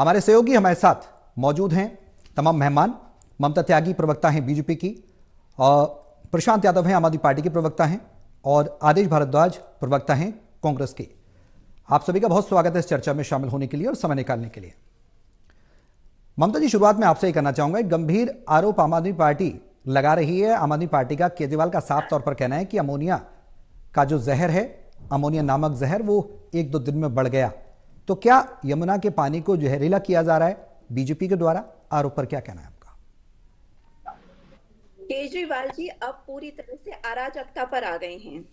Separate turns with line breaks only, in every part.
हमारे सहयोगी हमारे साथ मौजूद हैं तमाम मेहमान। ममता त्यागी प्रवक्ता हैं बीजेपी की, और प्रशांत यादव हैं आम आदमी पार्टी के प्रवक्ता हैं, और आदेश भारद्वाज प्रवक्ता हैं कांग्रेस के। आप सभी का बहुत स्वागत है इस चर्चा में शामिल होने के लिए और समय निकालने के लिए। ममता जी, शुरुआत में आपसे ही करना चाहूंगा, एक गंभीर आरोप आम आदमी पार्टी लगा रही है। आम आदमी पार्टी का केजरीवाल का साफ तौर पर कहना है कि अमोनिया का जो जहर है, अमोनिया नामक जहर, वो 1-2 दिन में बढ़ गया। तो क्या यमुना के पानी को जहरीला किया जा रहा है बीजेपी के द्वारा? आरोप पर क्या कहना है आपका?
केजरीवाल जी अब पूरी तरह से अराजकता पर आ गए हैं।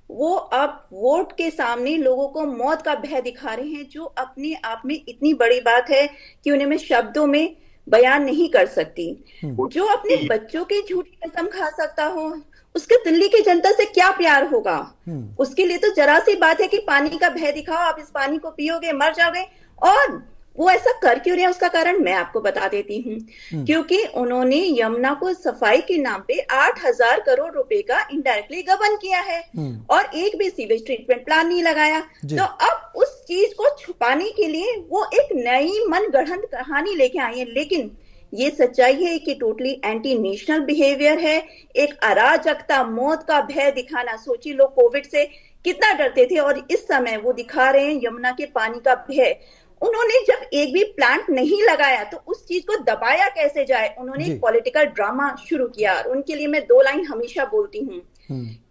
वो अब वोट के सामने लोगों को मौत का भय दिखा रहे हैं, जो अपने आप में इतनी बड़ी बात है कि उन्हें मैं शब्दों में बयान नहीं कर सकती। जो अपने बच्चों की झूठी कसम खा सकता हो, उसके दिल्ली की जनता से क्या प्यार होगा? उसके लिए तो जरा सी बात है कि पानी का भय दिखाओ, आप इस पानी को पियोगे मर जाओगे। और वो ऐसा कर क्यों रहे हैं, उसका कारण मैं आपको बता देती हूँ। क्योंकि उन्होंने यमुना को सफाई के नाम पे 8,000 करोड़ रुपए का इनडायरेक्टली गबन किया है और एक भी सीवेज ट्रीटमेंट प्लान नहीं लगाया। तो अब उस चीज को छुपाने के लिए वो एक नई मनगढ़ंत कहानी लेके आई है, लेकिन ये सच्चाई है कि टोटली एंटी नेशनल बिहेवियर है, एक अराजकता, मौत का भय दिखाना। सोचिए लोग कोविड से कितना डरते थे और इस समय वो दिखा रहे हैं यमुना के पानी का भय। उन्होंने जब एक भी प्लांट नहीं लगाया तो उस चीज को दबाया कैसे जाए? उन्होंने एक पॉलिटिकल ड्रामा शुरू किया और उनके लिए मैं 2 लाइन हमेशा बोलती हूँ।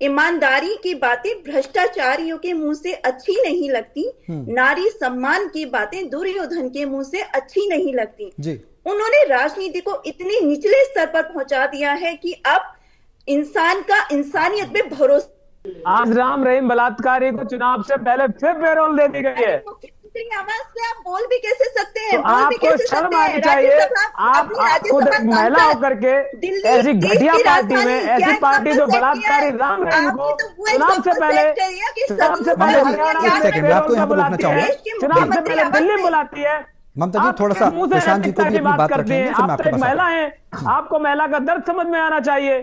ईमानदारी की बातें भ्रष्टाचारियों के मुंह से अच्छी नहीं लगती, नारी सम्मान की बातें दुर्योधन के मुंह से अच्छी नहीं लगती। उन्होंने राजनीति को इतने निचले स्तर पर पहुंचा दिया है कि अब इंसान का इंसानियत पे भरोसा।
आज राम रहीम बलात्कारी को चुनाव से पहले फिर पैरोल दे दी गई है।
आवाज से आप बोल भी कैसे सकते हैं?
तो आपको शर्म आनी चाहिए। आप खुद एक महिला होकर के ऐसी घटिया पार्टी में, ऐसी पार्टी जो बलात्कारी राम रहीम को चुनाव से पहले दिल्ली बुलाती है।
ममता जी, थोड़ा सा प्रशांत जी को भी अपनी बात
करते हैं। आप तो एक महिला हैं, आपको महिला का दर्द समझ में आना चाहिए।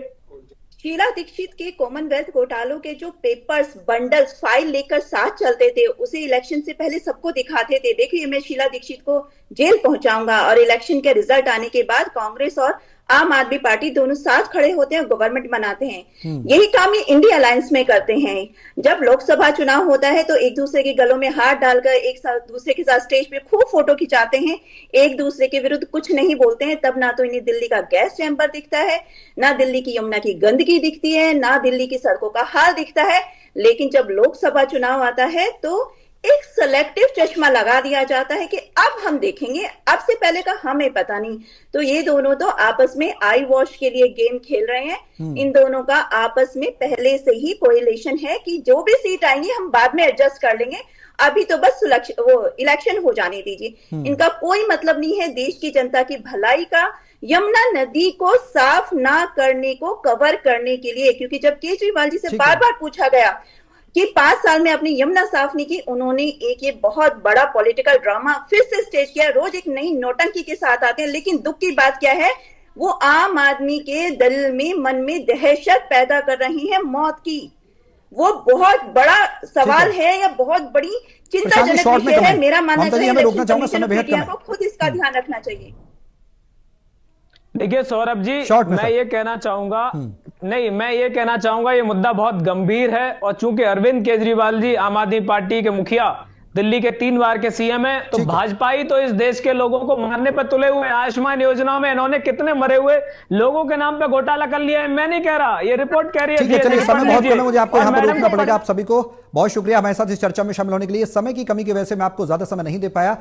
शीला दीक्षित के कॉमनवेल्थ घोटालों के जो पेपर्स, बंडल्स, फाइल लेकर साथ चलते थे, उसे इलेक्शन से पहले सबको दिखाते थे। देखिए मैं शीला दीक्षित को जेल पहुंचाऊंगा, और इलेक्शन के रिजल्ट आने के बाद कांग्रेस और आम आदमी पार्टी दोनों साथ खड़े होते हैं, गवर्नमेंट बनाते हैं। यही काम ये इंडिया अलायंस में करते हैं। जब लोकसभा चुनाव होता है तो एक दूसरे के गलों में हाथ डालकर एक दूसरे के साथ स्टेज पे खूब फोटो खिंचाते हैं, एक दूसरे के विरुद्ध कुछ नहीं बोलते हैं। तब ना तो इन्हें दिल्ली का गैस चैम्बर दिखता है, ना दिल्ली की यमुना की गंदगी दिखती है, ना दिल्ली की सड़कों का हाल दिखता है। लेकिन जब लोकसभा चुनाव आता है तो एक सेलेक्टिव चश्मा लगा दिया जाता है कि अब हम देखेंगे, अब से पहले का हमें पता नहीं। तो ये दोनों तो आपस में आई वॉश के लिए गेम खेल रहे हैं। इन दोनों का आपस में पहले से ही कोएलिशन है कि जो भी सीट आएंगी हम बाद में एडजस्ट कर लेंगे, अभी तो बस वो इलेक्शन हो जाने दीजिए। इनका कोई मतलब नहीं है देश की जनता की भलाई का, यमुना नदी को साफ ना करने को कवर करने के लिए। क्योंकि जब केजरीवाल जी से बार बार पूछा गया कि 5 साल में अपनी यमुना साफ नहीं की, उन्होंने एक ये बहुत बड़ा पॉलिटिकल ड्रामा फिर से स्टेज किया। रोज एक नई नौटंकी के साथ आते हैं, लेकिन दुख की बात क्या है, वो आम आदमी के दिल में, मन में दहशत पैदा कर रही है मौत की। वो बहुत बड़ा सवाल है या बहुत बड़ी चिंताजनक विषय है। मेरा मानना है को खुद इसका ध्यान रखना चाहिए।
देखिए सौरभ जी, मैं ये कहना चाहूंगा ये मुद्दा बहुत गंभीर है, और चूंकि अरविंद केजरीवाल जी आम आदमी पार्टी के मुखिया, दिल्ली के 3 बार के सीएम है, तो भाजपा ही तो इस देश के लोगों को मारने पर तुले हुए। आयुष्मान योजना में इन्होंने कितने मरे हुए लोगों के नाम पे घोटाला कर लिया है। मैं नहीं कह रहा, ये रिपोर्ट कह रही है।
चलिए, समय बहुत कम है, मुझे आपको यहाँ पर रोकना पड़ेगा। आप सभी को बहुत शुक्रिया हमारे साथ इस चर्चा में शामिल होने के लिए। समय की कमी की वजह से मैं आपको ज्यादा समय नहीं दे पाया।